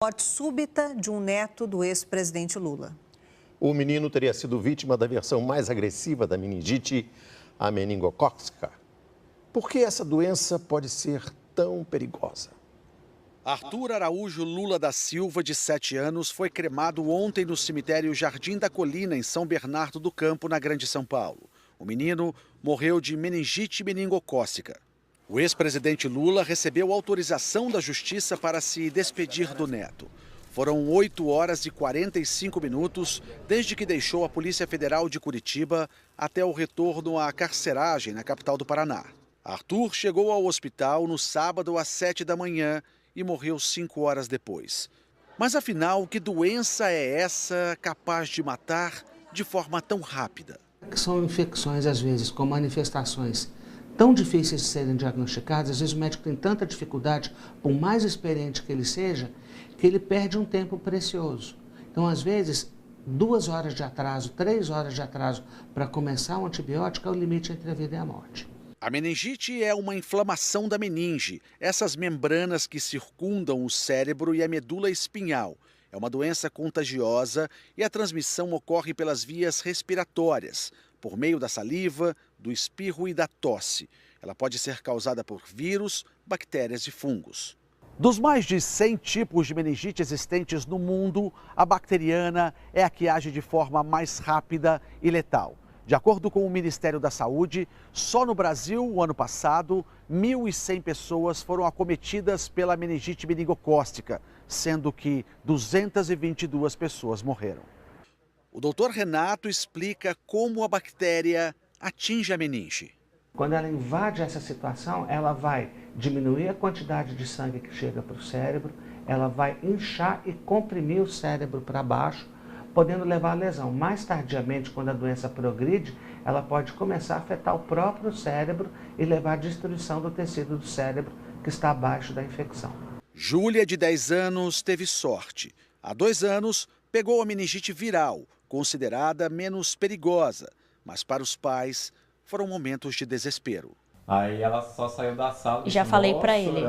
Morte súbita de um neto do ex-presidente Lula. O menino teria sido vítima da versão mais agressiva da meningite, a meningocócica. Por que essa doença pode ser tão perigosa? Arthur Araújo Lula da Silva, de 7 anos, foi cremado ontem no cemitério Jardim da Colina, em São Bernardo do Campo, na Grande São Paulo. O menino morreu de meningite meningocócica. O ex-presidente Lula recebeu autorização da Justiça para se despedir do neto. Foram 8 horas e 45 minutos desde que deixou a Polícia Federal de Curitiba até o retorno à carceragem na capital do Paraná. Arthur chegou ao hospital no sábado às 7 da manhã e morreu 5 horas depois. Mas afinal, que doença é essa capaz de matar de forma tão rápida? São infecções, às vezes, com manifestações tão difíceis de serem diagnosticadas. Às vezes o médico tem tanta dificuldade, por mais experiente que ele seja, que ele perde um tempo precioso. Então, às vezes, 2 horas de atraso, 3 horas de atraso para começar um antibiótico é o limite entre a vida e a morte. A meningite é uma inflamação da meninge, essas membranas que circundam o cérebro e a medula espinhal. É uma doença contagiosa e a transmissão ocorre pelas vias respiratórias, por meio da saliva, do espirro e da tosse. Ela pode ser causada por vírus, bactérias e fungos. Dos mais de 100 tipos de meningite existentes no mundo, a bacteriana é a que age de forma mais rápida e letal. De acordo com o Ministério da Saúde, só no Brasil, o ano passado, 1.100 pessoas foram acometidas pela meningite meningocócica, sendo que 222 pessoas morreram. O doutor Renato explica como a bactéria atinge a meninge. Quando ela invade essa situação, ela vai diminuir a quantidade de sangue que chega para o cérebro, ela vai inchar e comprimir o cérebro para baixo, podendo levar à lesão. Mais tardiamente, quando a doença progride, ela pode começar a afetar o próprio cérebro e levar à destruição do tecido do cérebro que está abaixo da infecção. Júlia, de 10 anos, teve sorte. Há 2 anos, pegou a meningite viral, considerada menos perigosa, mas para os pais foram momentos de desespero. Aí ela só saiu da sala e já falei para ele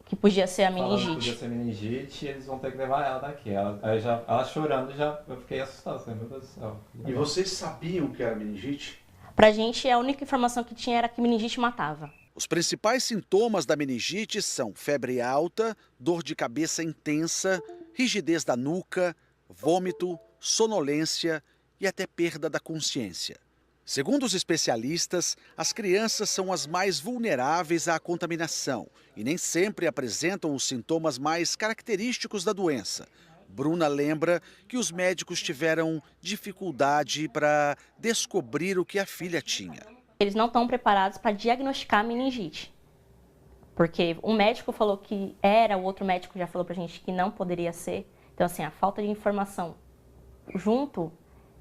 que podia ser a meningite. Podia ser meningite e eles vão ter que levar ela daqui. Ela chorando, eu fiquei assustado. Falei, meu Deus do céu. E vocês sabiam que era meningite? Pra gente, a única informação que tinha era que meningite matava. Os principais sintomas da meningite são febre alta, dor de cabeça intensa, rigidez da nuca, vômito, sonolência e até perda da consciência. Segundo os especialistas, as crianças são as mais vulneráveis à contaminação e nem sempre apresentam os sintomas mais característicos da doença. Bruna lembra que os médicos tiveram dificuldade para descobrir o que a filha tinha. Eles não estão preparados para diagnosticar a meningite. Porque um médico falou que era, o outro médico já falou para a gente que não poderia ser. Então, assim, a falta de informação junto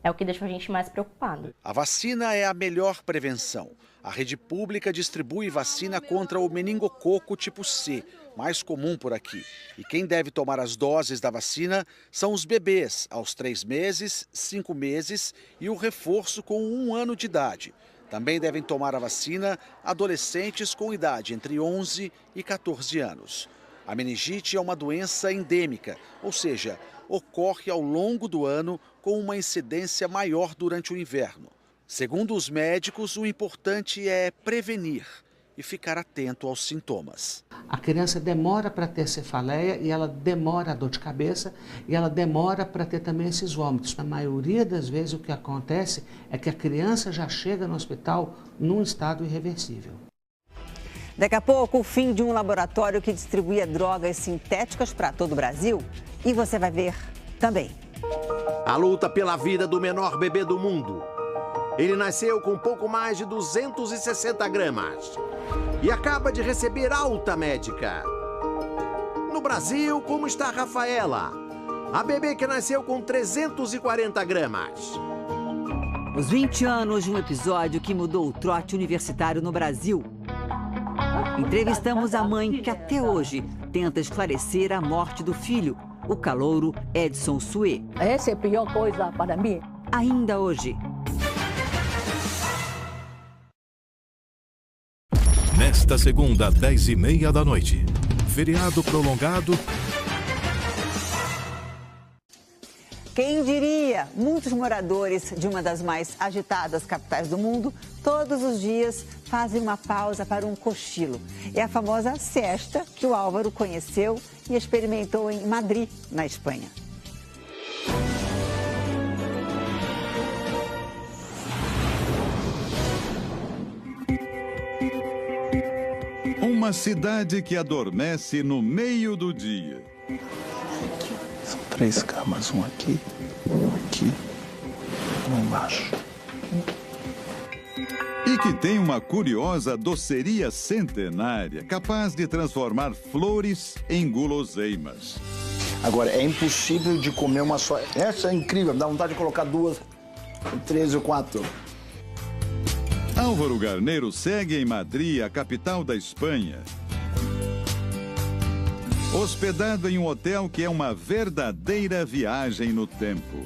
é o que deixa a gente mais preocupado. A vacina é a melhor prevenção. A rede pública distribui vacina contra o meningococo tipo C, mais comum por aqui. E quem deve tomar as doses da vacina são os bebês, aos 3 meses, 5 meses e o reforço com 1 ano de idade. Também devem tomar a vacina adolescentes com idade entre 11 e 14 anos. A meningite é uma doença endêmica, ou seja, ocorre ao longo do ano com uma incidência maior durante o inverno. Segundo os médicos, o importante é prevenir e ficar atento aos sintomas. A criança demora para ter cefaleia e ela demora a dor de cabeça e ela demora para ter também esses vômitos. Na maioria das vezes o que acontece é que a criança já chega no hospital num estado irreversível. Daqui a pouco, o fim de um laboratório que distribuía drogas sintéticas para todo o Brasil. E você vai ver também. A luta pela vida do menor bebê do mundo. Ele nasceu com pouco mais de 260 gramas e acaba de receber alta médica. No Brasil, como está a Rafaela, a bebê que nasceu com 340 gramas. Os 20 anos de um episódio que mudou o trote universitário no Brasil. Entrevistamos a mãe que até hoje tenta esclarecer a morte do filho, o calouro Edson Suê. Essa é a pior coisa para mim. Ainda hoje. Nesta segunda, 10h30 da noite. Feriado prolongado Quem diria? Muitos moradores de uma das mais agitadas capitais do mundo, todos os dias fazem uma pausa para um cochilo. É a famosa siesta que o Álvaro conheceu e experimentou em Madrid, na Espanha. Uma cidade que adormece no meio do dia. São 3 camas, um aqui, um embaixo. E que tem uma curiosa doceria centenária, capaz de transformar flores em guloseimas. Agora, é impossível de comer uma só. Essa é incrível, dá vontade de colocar 2, 3 ou 4. Álvaro Garneiro segue em Madrid, a capital da Espanha. Hospedado em um hotel que é uma verdadeira viagem no tempo.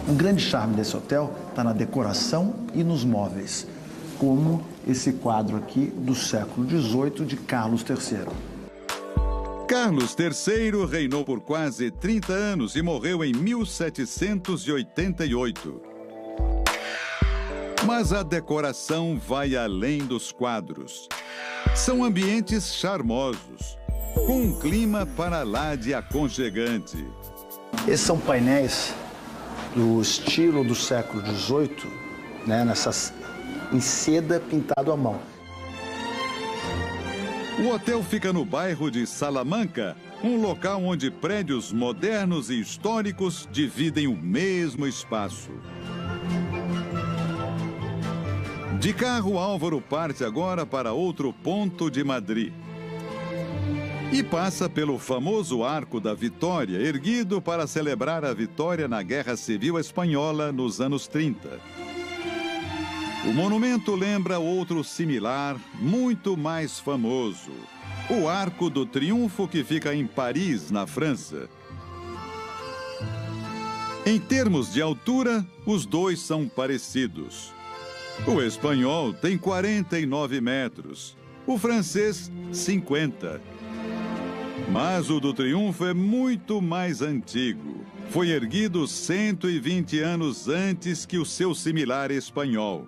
O grande charme desse hotel está na decoração e nos móveis, como esse quadro aqui do século XVIII de Carlos III. Carlos III reinou por quase 30 anos e morreu em 1788. Mas a decoração vai além dos quadros. São ambientes charmosos, com um clima para lá de aconchegante. Esses são painéis do estilo do século XVIII, né, em seda pintado à mão. O hotel fica no bairro de Salamanca, um local onde prédios modernos e históricos dividem o mesmo espaço. De carro, Álvaro parte agora para outro ponto de Madrid. E passa pelo famoso Arco da Vitória, erguido para celebrar a vitória na Guerra Civil Espanhola nos anos 30. O monumento lembra outro similar, muito mais famoso: o Arco do Triunfo, que fica em Paris, na França. Em termos de altura, os dois são parecidos. O espanhol tem 49 metros, o francês 50. Mas o do Triunfo é muito mais antigo. Foi erguido 120 anos antes que o seu similar espanhol.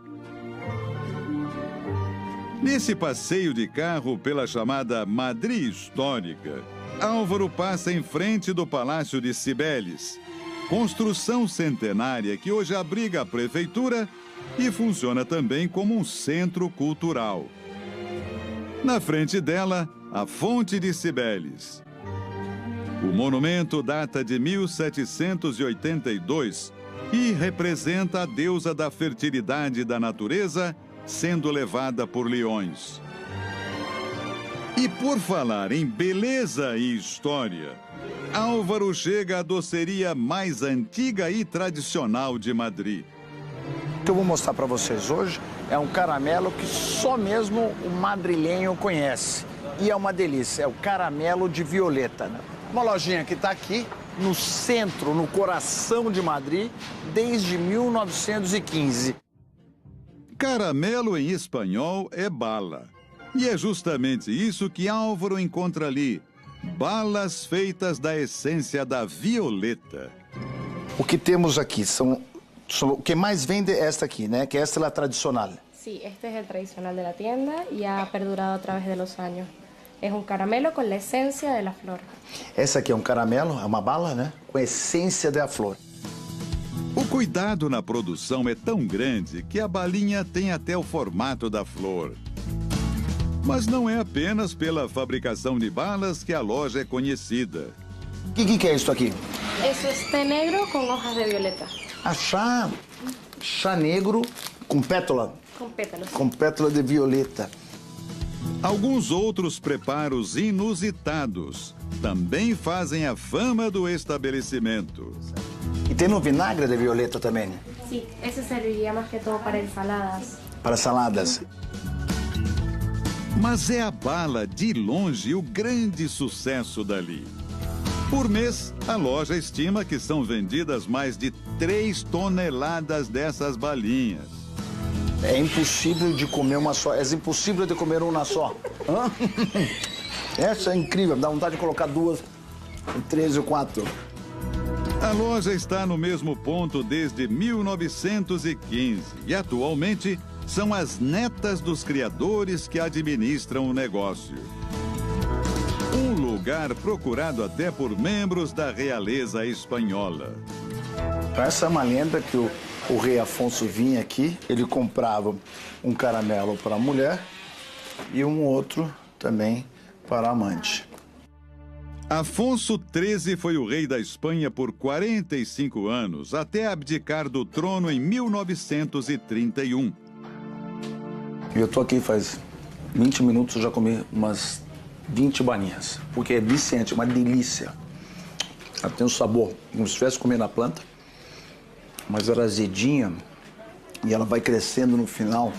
Nesse passeio de carro pela chamada Madrid Histórica, Álvaro passa em frente do Palácio de Cibeles, construção centenária que hoje abriga a prefeitura e funciona também como um centro cultural. Na frente dela, a Fonte de Cibeles. O monumento data de 1782 e representa a deusa da fertilidade da natureza sendo levada por leões. E por falar em beleza e história, Álvaro chega à doceria mais antiga e tradicional de Madrid. O que eu vou mostrar para vocês hoje é um caramelo que só mesmo o madrilhenho conhece. E é uma delícia, é o caramelo de violeta, né? Uma lojinha que está aqui no centro, no coração de Madrid, desde 1915. Caramelo em espanhol é bala. E é justamente isso que Álvaro encontra ali. Balas feitas da essência da violeta. O que temos aqui o que mais vende é esta aqui, né? Que esta é a tradicional. Sí, este es el tradicional de la tienda y ha perdurado a través de los años. Es un caramelo con la esencia de la flor. Essa aqui é um caramelo, é uma bala, né? Com a essência da flor. O cuidado na produção é tão grande que a balinha tem até o formato da flor. Mas não é apenas pela fabricação de balas que a loja é conhecida. O que é isso aqui? Eso es té negro con hojas de violeta. Chá negro com pétala. Com pétalas. Com pétala de violeta. Alguns outros preparos inusitados também fazem a fama do estabelecimento. E tem no vinagre de violeta também? Sí, ese serviría más que todo para ensaladas. Para saladas. Mas é a bala, de longe, o grande sucesso dali. Por mês, a loja estima que são vendidas mais de 3 toneladas dessas balinhas. É impossível de comer uma só. É impossível de comer uma só. Essa é incrível. Dá vontade de colocar 2, 3 ou 4. A loja está no mesmo ponto desde 1915 e atualmente são as netas dos criadores que administram o negócio. Um lugar procurado até por membros da realeza espanhola. Essa é uma lenda que o rei Afonso vinha aqui, ele comprava um caramelo para a mulher e um outro também para a amante. Afonso XIII foi o rei da Espanha por 45 anos, até abdicar do trono em 1931. Eu estou aqui faz 20 minutos, eu já comi umas 20 balinhas, porque é viciante, uma delícia. Ela tem um sabor, como se estivesse comendo a planta, mas ela é azedinha e ela vai crescendo no final.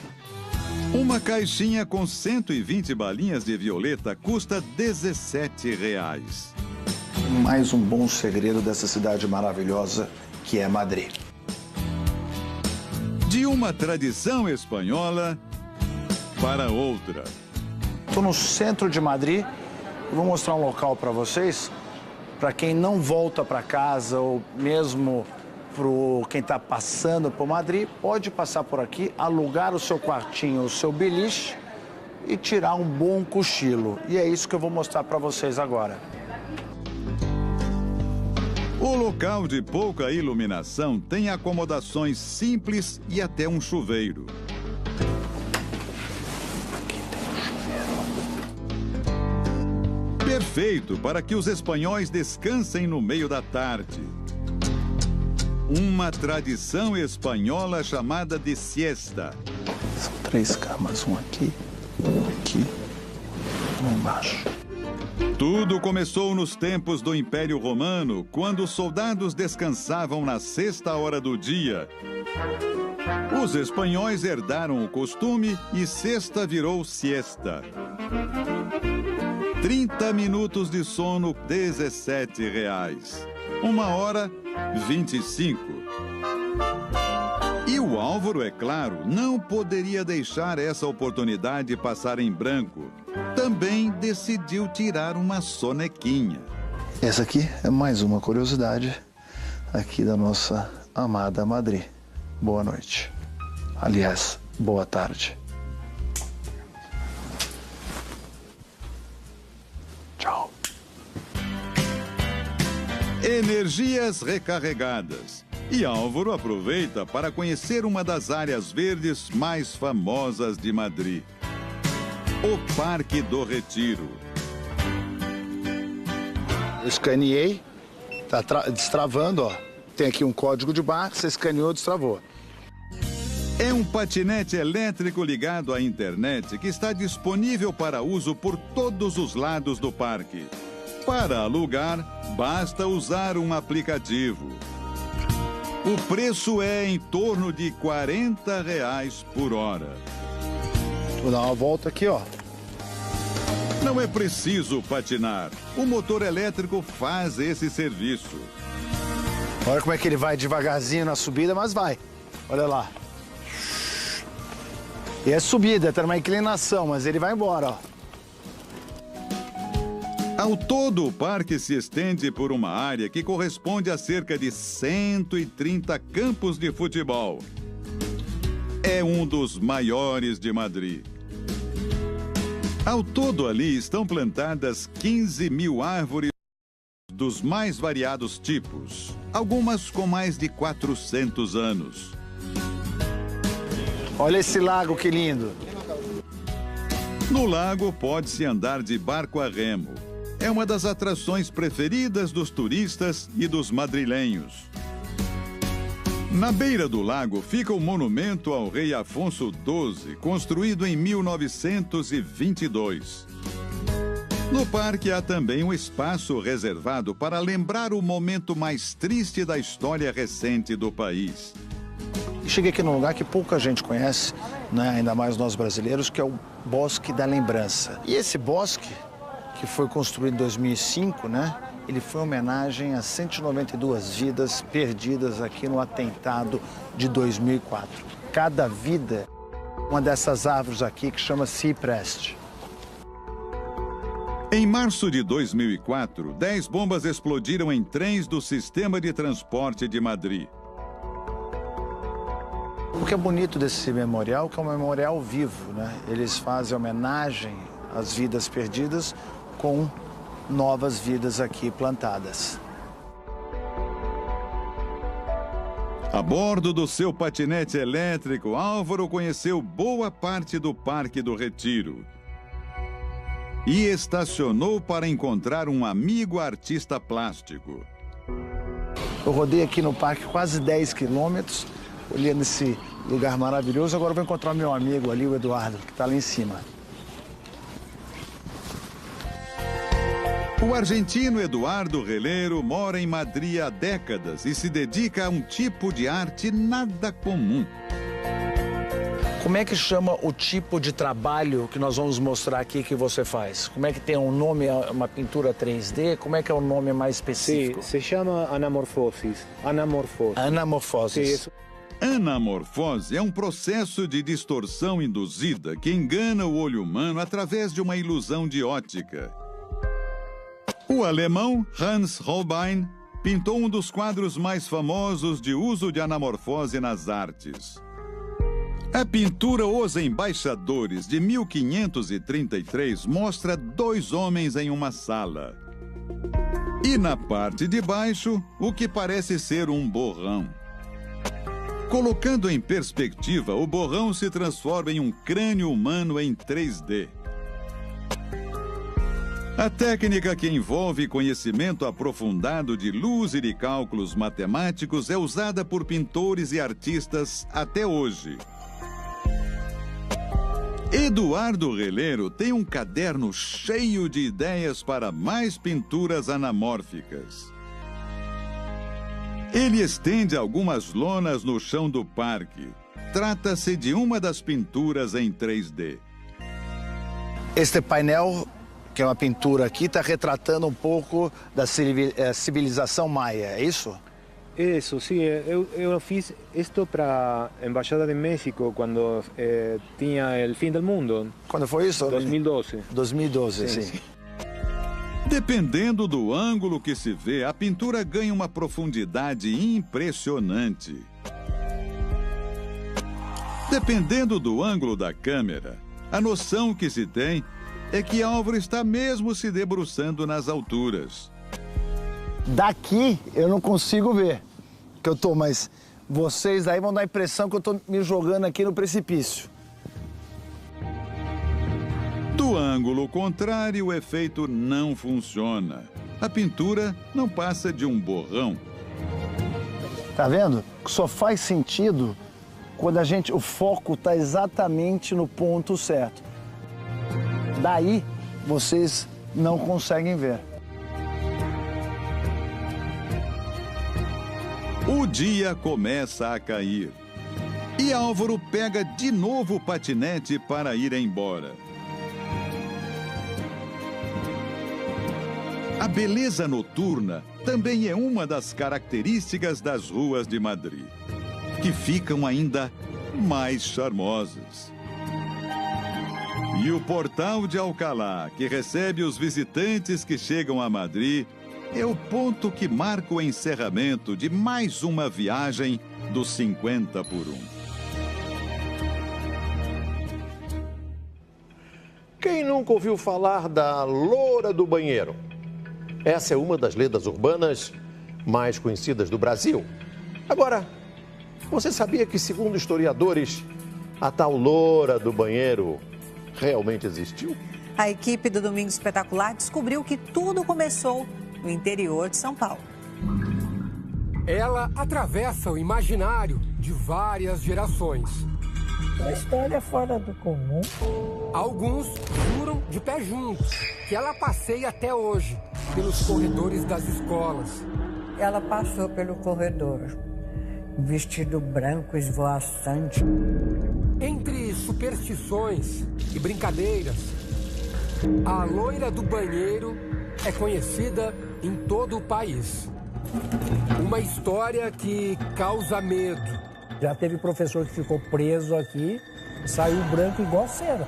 Uma caixinha com 120 balinhas de violeta custa R$17. Mais um bom segredo dessa cidade maravilhosa que é Madrid. De uma tradição espanhola para outra. Estou no centro de Madrid, eu vou mostrar um local para vocês, para quem não volta para casa ou mesmo para quem está passando por Madrid, pode passar por aqui, alugar o seu quartinho, o seu beliche e tirar um bom cochilo. E é isso que eu vou mostrar para vocês agora. O local de pouca iluminação tem acomodações simples e até um chuveiro. Perfeito para que os espanhóis descansem no meio da tarde. Uma tradição espanhola chamada de siesta. São 3 camas, um aqui, um embaixo. Tudo começou nos tempos do Império Romano, quando os soldados descansavam na sexta hora do dia. Os espanhóis herdaram o costume e sexta virou siesta. 30 minutos de sono, R$17. 1 hora, 25. E o Álvaro, é claro, não poderia deixar essa oportunidade passar em branco. Também decidiu tirar uma sonequinha. Essa aqui é mais uma curiosidade aqui da nossa amada Madrid. Boa noite. Aliás, boa tarde. Tchau. Energias recarregadas. E Álvaro aproveita para conhecer uma das áreas verdes mais famosas de Madrid. O Parque do Retiro. Eu escaneei, tá destravando, ó. Tem aqui um código de barra, você escaneou, destravou. É um patinete elétrico ligado à internet que está disponível para uso por todos os lados do parque. Para alugar, basta usar um aplicativo. O preço é em torno de R$40 por hora. Vou dar uma volta aqui, ó. Não é preciso patinar. O motor elétrico faz esse serviço. Olha como é que ele vai devagarzinho na subida, mas vai. Olha lá. E é subida, tá numa inclinação, mas ele vai embora, ó. Ao todo, o parque se estende por uma área que corresponde a cerca de 130 campos de futebol. É um dos maiores de Madrid. Ao todo, ali estão plantadas 15 mil árvores dos mais variados tipos, algumas com mais de 400 anos. Olha esse lago, que lindo! No lago pode-se andar de barco a remo. É uma das atrações preferidas dos turistas e dos madrilenhos. Na beira do lago fica o monumento ao rei Afonso XII, construído em 1922. No parque há também um espaço reservado para lembrar o momento mais triste da história recente do país. Cheguei aqui num lugar que pouca gente conhece, né? Ainda mais nós brasileiros, que é o Bosque da Lembrança. E esse bosque, que foi construído em 2005, né? Ele foi homenagem a 192 vidas perdidas aqui no atentado de 2004. Cada vida, uma dessas árvores aqui que chama cipreste. Em março de 2004, 10 bombas explodiram em trens do sistema de transporte de Madrid. O que é bonito desse memorial é que é um memorial vivo, né? Eles fazem homenagem às vidas perdidas com novas vidas aqui plantadas. A bordo do seu patinete elétrico, Álvaro conheceu boa parte do Parque do Retiro e estacionou para encontrar um amigo artista plástico. Eu rodei aqui no parque quase 10 quilômetros, olhando esse lugar maravilhoso. Agora eu vou encontrar meu amigo ali, o Eduardo, que está lá em cima. O argentino Eduardo Relero mora em Madrid há décadas e se dedica a um tipo de arte nada comum. Como é que chama o tipo de trabalho que nós vamos mostrar aqui que você faz? Como é que tem um nome, uma pintura 3D? Como é que é o nome mais específico? Se chama anamorfosis. Anamorfosis. Anamorfose é um processo de distorção induzida que engana o olho humano através de uma ilusão de ótica. O alemão Hans Holbein pintou um dos quadros mais famosos de uso de anamorfose nas artes. A pintura Os Embaixadores, de 1533, mostra 2 homens em uma sala. E na parte de baixo, o que parece ser um borrão. Colocando em perspectiva, o borrão se transforma em um crânio humano em 3D. A técnica que envolve conhecimento aprofundado de luz e de cálculos matemáticos é usada por pintores e artistas até hoje. Eduardo Relero tem um caderno cheio de ideias para mais pinturas anamórficas. Ele estende algumas lonas no chão do parque. Trata-se de uma das pinturas em 3D. Este painel, que é uma pintura aqui, está retratando um pouco da civilização maia, é isso? Isso, sim. Eu fiz isto para a Embaixada de México quando tinha o fim do mundo. Quando foi isso? 2012. 2012, sim. Dependendo do ângulo que se vê, a pintura ganha uma profundidade impressionante. Dependendo do ângulo da câmera, a noção que se tem é que Álvaro está mesmo se debruçando nas alturas. Daqui eu não consigo ver que eu tô, mas vocês aí vão dar a impressão que eu tô me jogando aqui no precipício. Do ângulo contrário, o efeito não funciona. A pintura não passa de um borrão. Tá vendo? Só faz sentido quando o foco tá exatamente no ponto certo. Daí, vocês não conseguem ver. O dia começa a cair. E Álvaro pega de novo o patinete para ir embora. A beleza noturna também é uma das características das ruas de Madrid, que ficam ainda mais charmosas. E o Portal de Alcalá, que recebe os visitantes que chegam a Madrid, é o ponto que marca o encerramento de mais uma viagem dos 50 por 1. Quem nunca ouviu falar da Loura do Banheiro? Essa é uma das lendas urbanas mais conhecidas do Brasil. Agora, você sabia que, segundo historiadores, a tal Loura do Banheiro realmente existiu? A equipe do Domingo Espetacular descobriu que tudo começou no interior de São Paulo. Ela atravessa o imaginário de várias gerações. Uma história fora do comum. Alguns juram de pé juntos que ela passeia até hoje pelos corredores das escolas. Ela passou pelo corredor, vestido branco esvoaçante. Entre superstições e brincadeiras, a loira do banheiro é conhecida em todo o país. Uma história que causa medo. Já teve professor que ficou preso aqui, saiu branco igual cera.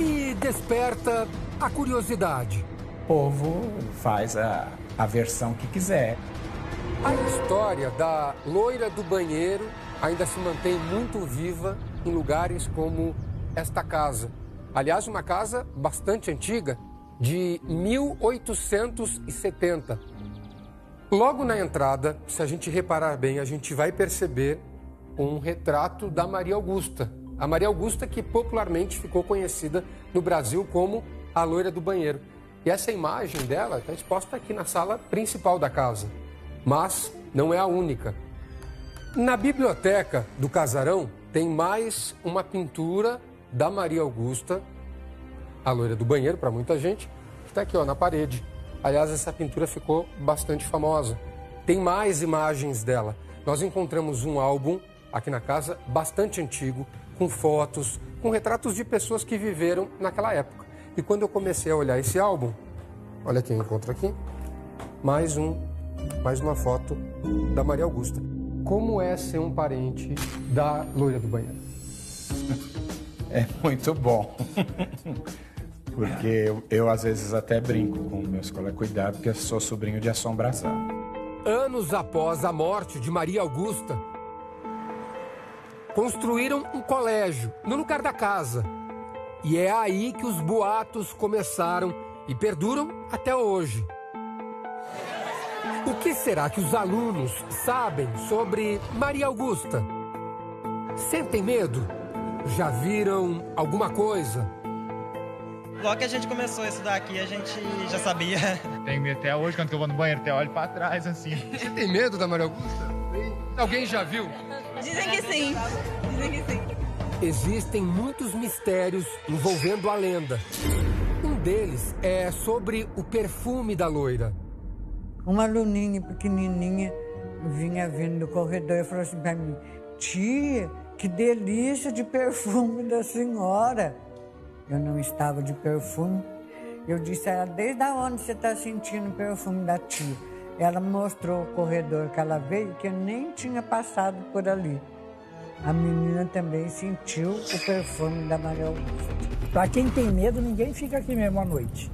E desperta a curiosidade? O povo faz a versão que quiser. A história da loira do banheiro ainda se mantém muito viva em lugares como esta casa. Aliás, uma casa bastante antiga, de 1870. Logo na entrada, se a gente reparar bem, a gente vai perceber um retrato da Maria Augusta. A Maria Augusta que popularmente ficou conhecida no Brasil como a loira do banheiro. E essa imagem dela está exposta aqui na sala principal da casa. Mas não é a única. Na biblioteca do casarão tem mais uma pintura da Maria Augusta, a loira do banheiro para muita gente, que está aqui na parede. Aliás, essa pintura ficou bastante famosa. Tem mais imagens dela. Nós encontramos um álbum aqui na casa bastante antigo, com fotos, com retratos de pessoas que viveram naquela época. E quando eu comecei a olhar esse álbum, olha quem eu encontro aqui, mais uma foto da Maria Augusta. Como é ser um parente da loira do banheiro? É muito bom. Porque eu às vezes até brinco com meus colegas, cuidado, porque eu sou sobrinho de assombração. Anos após a morte de Maria Augusta, construíram um colégio no lugar da casa. E é aí que os boatos começaram e perduram até hoje. O que será que os alunos sabem sobre Maria Augusta? Sentem medo? Já viram alguma coisa? Logo que a gente começou a estudar aqui, a gente já sabia. Tenho medo até hoje, quando eu vou no banheiro, até olho pra trás, assim. Você tem medo da Maria Augusta? Alguém já viu? Dizem que sim. Dizem que sim. Existem muitos mistérios envolvendo a lenda. Um deles é sobre o perfume da loira. Uma aluninha pequenininha vinha vindo no corredor e falou assim para mim: tia, que delícia de perfume da senhora. Eu não estava de perfume. Eu disse a ela: desde onde você está sentindo o perfume da tia? Ela mostrou o corredor que ela veio, que eu nem tinha passado por ali. A menina também sentiu o perfume da Maria Augusta. Para quem tem medo, ninguém fica aqui mesmo à noite.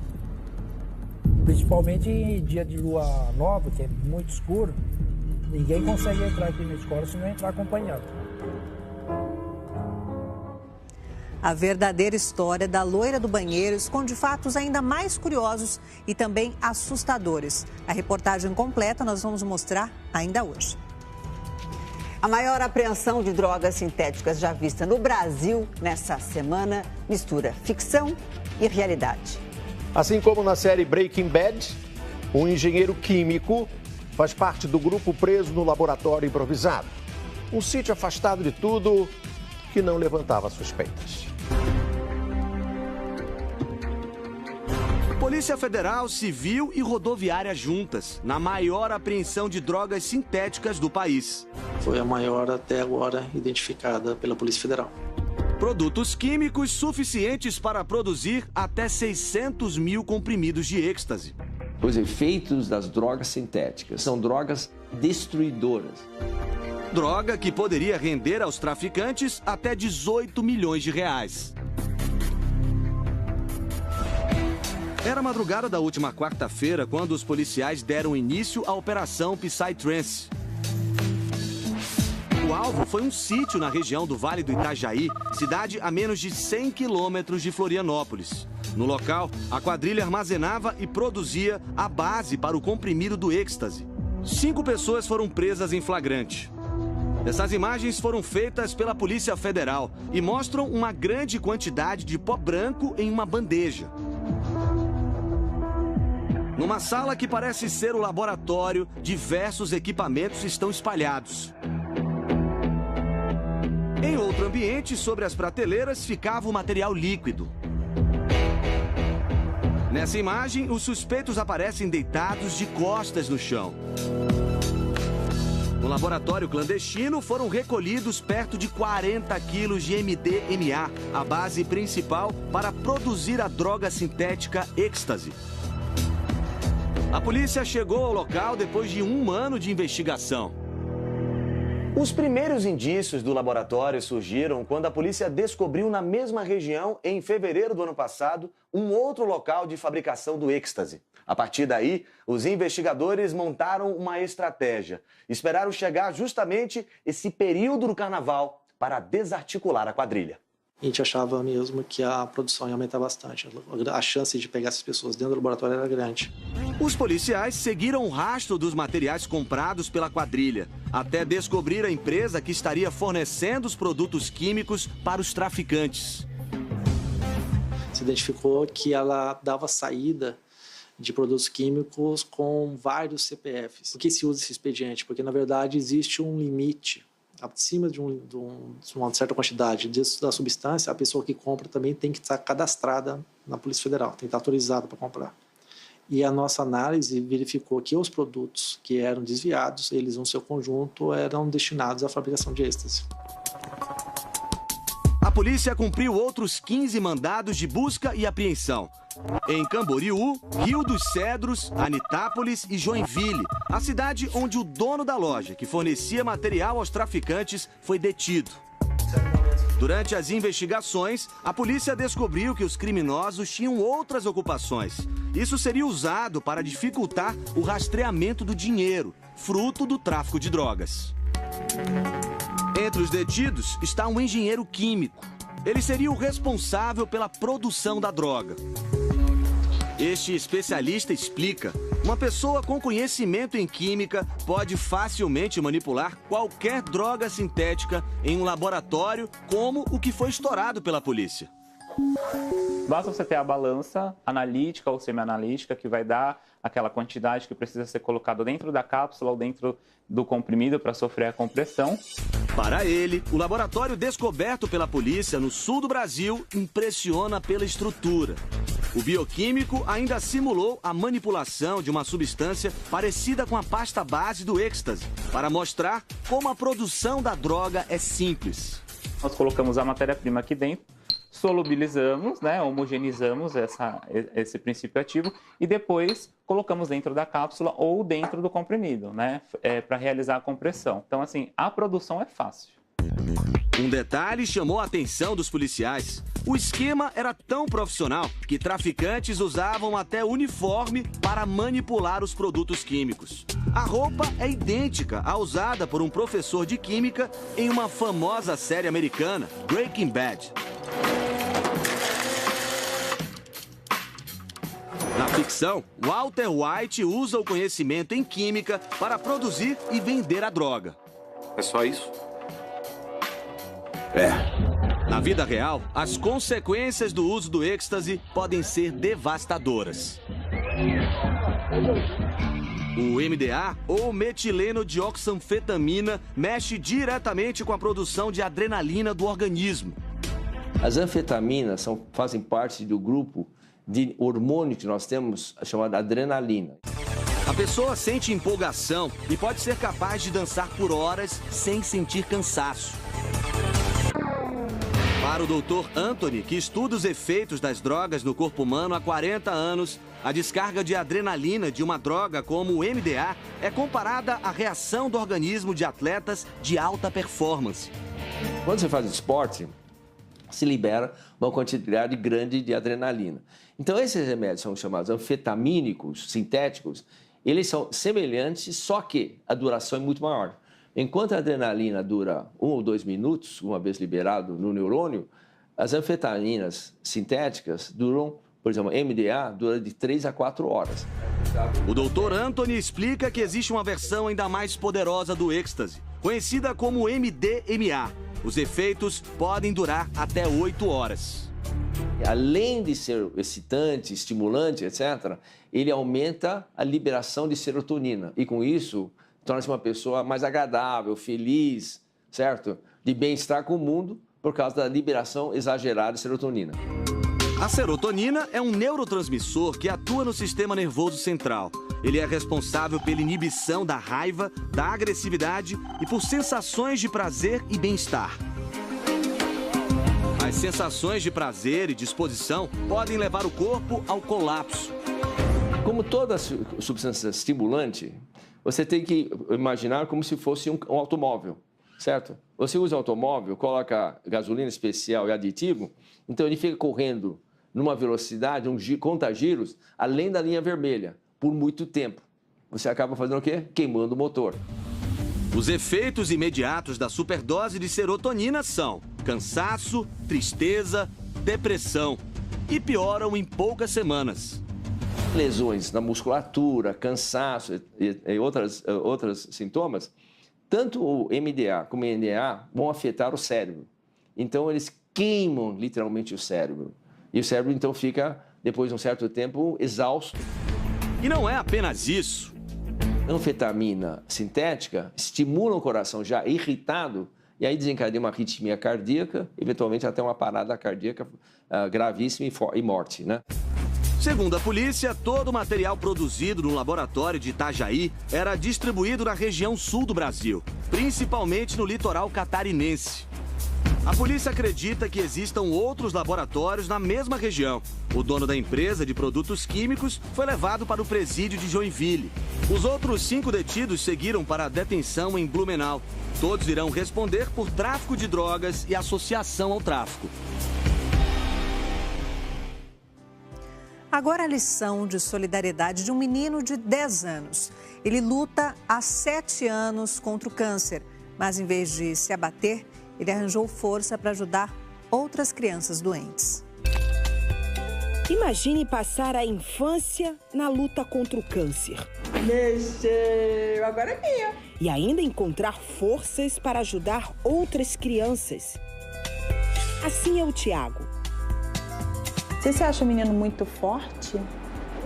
Principalmente em dia de lua nova, que é muito escuro, ninguém consegue entrar aqui na escola se não entrar acompanhado. A verdadeira história da loira do banheiro esconde fatos ainda mais curiosos e também assustadores. A reportagem completa nós vamos mostrar ainda hoje. A maior apreensão de drogas sintéticas já vista no Brasil nessa semana mistura ficção e realidade. Assim como na série Breaking Bad, um engenheiro químico faz parte do grupo preso no laboratório improvisado. Um sítio afastado de tudo que não levantava suspeitas. Polícia Federal, Civil e Rodoviária juntas, na maior apreensão de drogas sintéticas do país. Foi a maior até agora identificada pela Polícia Federal. Produtos químicos suficientes para produzir até 600 mil comprimidos de êxtase. Os efeitos das drogas sintéticas são drogas destruidoras. Droga que poderia render aos traficantes até 18 milhões de reais. Era a madrugada da última quarta-feira quando os policiais deram início à Operação Psytrance. O alvo foi um sítio na região do Vale do Itajaí, cidade a menos de 100 quilômetros de Florianópolis. No local, a quadrilha armazenava e produzia a base para o comprimido do êxtase. 5 pessoas foram presas em flagrante. Essas imagens foram feitas pela Polícia Federal e mostram uma grande quantidade de pó branco em uma bandeja. Numa sala que parece ser o laboratório, diversos equipamentos estão espalhados. Em outro ambiente, sobre as prateleiras, ficava o material líquido. Nessa imagem, os suspeitos aparecem deitados de costas no chão. No laboratório clandestino, foram recolhidos perto de 40 quilos de MDMA, a base principal para produzir a droga sintética êxtase. A polícia chegou ao local depois de 1 ano de investigação. Os primeiros indícios do laboratório surgiram quando a polícia descobriu na mesma região, em fevereiro do ano passado, um outro local de fabricação do êxtase. A partir daí, os investigadores montaram uma estratégia. Esperaram chegar justamente esse período do carnaval para desarticular a quadrilha. A gente achava mesmo que a produção ia aumentar bastante. A chance de pegar essas pessoas dentro do laboratório era grande. Os policiais seguiram o rastro dos materiais comprados pela quadrilha, até descobrir a empresa que estaria fornecendo os produtos químicos para os traficantes. Se identificou que ela dava saída de produtos químicos com vários CPFs. Por que se usa esse expediente? Porque, na verdade, existe um limite. Acima de uma certa quantidade da substância, a pessoa que compra também tem que estar cadastrada na Polícia Federal, tem que estar autorizada para comprar. E a nossa análise verificou que os produtos que eram desviados, eles no seu conjunto eram destinados à fabricação de êxtase. A polícia cumpriu outros 15 mandados de busca e apreensão. Em Camboriú, Rio dos Cedros, Anitápolis e Joinville, a cidade onde o dono da loja, que fornecia material aos traficantes, foi detido. Durante as investigações, a polícia descobriu que os criminosos tinham outras ocupações. Isso seria usado para dificultar o rastreamento do dinheiro, fruto do tráfico de drogas. Entre os detidos está um engenheiro químico. Ele seria o responsável pela produção da droga. Este especialista explica: uma pessoa com conhecimento em química pode facilmente manipular qualquer droga sintética em um laboratório, como o que foi estourado pela polícia. Basta você ter a balança analítica ou semianalítica que vai dar aquela quantidade que precisa ser colocada dentro da cápsula ou dentro do comprimido para sofrer a compressão. Para ele, o laboratório descoberto pela polícia no sul do Brasil impressiona pela estrutura. O bioquímico ainda simulou a manipulação de uma substância parecida com a pasta base do êxtase, para mostrar como a produção da droga é simples. Nós colocamos a matéria-prima aqui dentro, solubilizamos, homogeneizamos esse princípio ativo e depois colocamos dentro da cápsula ou dentro do comprimido, para realizar a compressão. Então, assim, a produção é fácil. Um detalhe chamou a atenção dos policiais. O esquema era tão profissional que traficantes usavam até uniforme para manipular os produtos químicos. A roupa é idêntica à usada por um professor de química em uma famosa série americana, Breaking Bad. Na ficção, Walter White usa o conhecimento em química para produzir e vender a droga. É só isso? Na vida real, as consequências do uso do êxtase podem ser devastadoras. O MDA, ou metileno dioxanfetamina, mexe diretamente com a produção de adrenalina do organismo. As anfetaminas fazem parte do grupo de hormônio que nós temos, chamado adrenalina. A pessoa sente empolgação e pode ser capaz de dançar por horas sem sentir cansaço. Para o Dr. Anthony, que estuda os efeitos das drogas no corpo humano há 40 anos, a descarga de adrenalina de uma droga como o MDA é comparada à reação do organismo de atletas de alta performance. Quando você faz esporte, se libera uma quantidade grande de adrenalina. Então, esses remédios são chamados anfetamínicos, sintéticos, eles são semelhantes, só que a duração é muito maior. Enquanto a adrenalina dura 1 ou 2 minutos, uma vez liberado no neurônio, as anfetaminas sintéticas duram, por exemplo, MDA, dura de 3 a 4 horas. O Dr. Anthony explica que existe uma versão ainda mais poderosa do êxtase, conhecida como MDMA. Os efeitos podem durar até 8 horas. Além de ser excitante, estimulante, etc., ele aumenta a liberação de serotonina. E com isso, torna-se uma pessoa mais agradável, feliz, certo? De bem-estar com o mundo por causa da liberação exagerada de serotonina. A serotonina é um neurotransmissor que atua no sistema nervoso central. Ele é responsável pela inibição da raiva, da agressividade e por sensações de prazer e bem-estar. As sensações de prazer e disposição podem levar o corpo ao colapso. Como toda substância estimulante, você tem que imaginar como se fosse um automóvel. certo? Você usa um automóvel, coloca gasolina especial e aditivo, então ele fica correndo numa velocidade, conta-giros, além da linha vermelha, por muito tempo. Você acaba fazendo o quê? Queimando o motor. Os efeitos imediatos da superdose de serotonina são cansaço, tristeza, depressão e pioram em poucas semanas. Lesões na musculatura, cansaço e outros sintomas, tanto o MDA como o NDA vão afetar o cérebro. Então, eles queimam literalmente o cérebro. E o cérebro, então, fica, depois de um certo tempo, exausto. E não é apenas isso. Anfetamina sintética estimula o coração já irritado e aí desencadeia uma arritmia cardíaca, eventualmente até uma parada cardíaca gravíssima e morte, né? Segundo a polícia, todo o material produzido no laboratório de Itajaí era distribuído na região sul do Brasil, principalmente no litoral catarinense. A polícia acredita que existam outros laboratórios na mesma região. O dono da empresa de produtos químicos foi levado para o presídio de Joinville. Os outros 5 detidos seguiram para a detenção em Blumenau. Todos irão responder por tráfico de drogas e associação ao tráfico. Agora a lição de solidariedade de um menino de 10 anos. Ele luta há 7 anos contra o câncer, mas em vez de se abater, ele arranjou força para ajudar outras crianças doentes. Imagine passar a infância na luta contra o câncer. Mexeu, agora é minha. E ainda encontrar forças para ajudar outras crianças. Assim é o Tiago. Você acha o menino muito forte?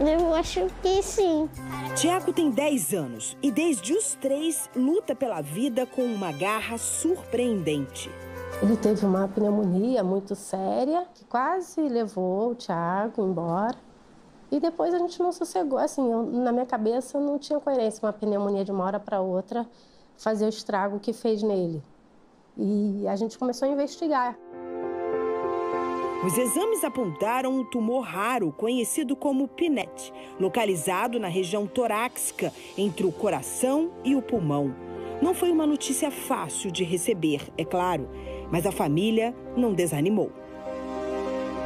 Eu acho que sim. Tiago tem 10 anos e desde os 3 luta pela vida com uma garra surpreendente. Ele teve uma pneumonia muito séria, que quase levou o Tiago embora. E depois a gente não sossegou. Assim, na minha cabeça não tinha coerência uma pneumonia de uma hora para outra fazer o estrago que fez nele. E a gente começou a investigar. Os exames apontaram um tumor raro, conhecido como PNET, localizado na região torácica, entre o coração e o pulmão. Não foi uma notícia fácil de receber, é claro, mas a família não desanimou.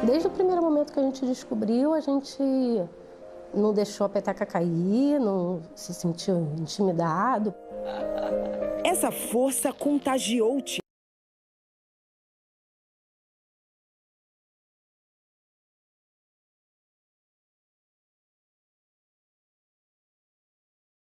Desde o primeiro momento que a gente descobriu, a gente não deixou a peteca cair, não se sentiu intimidado. Essa força contagiou o Tiago.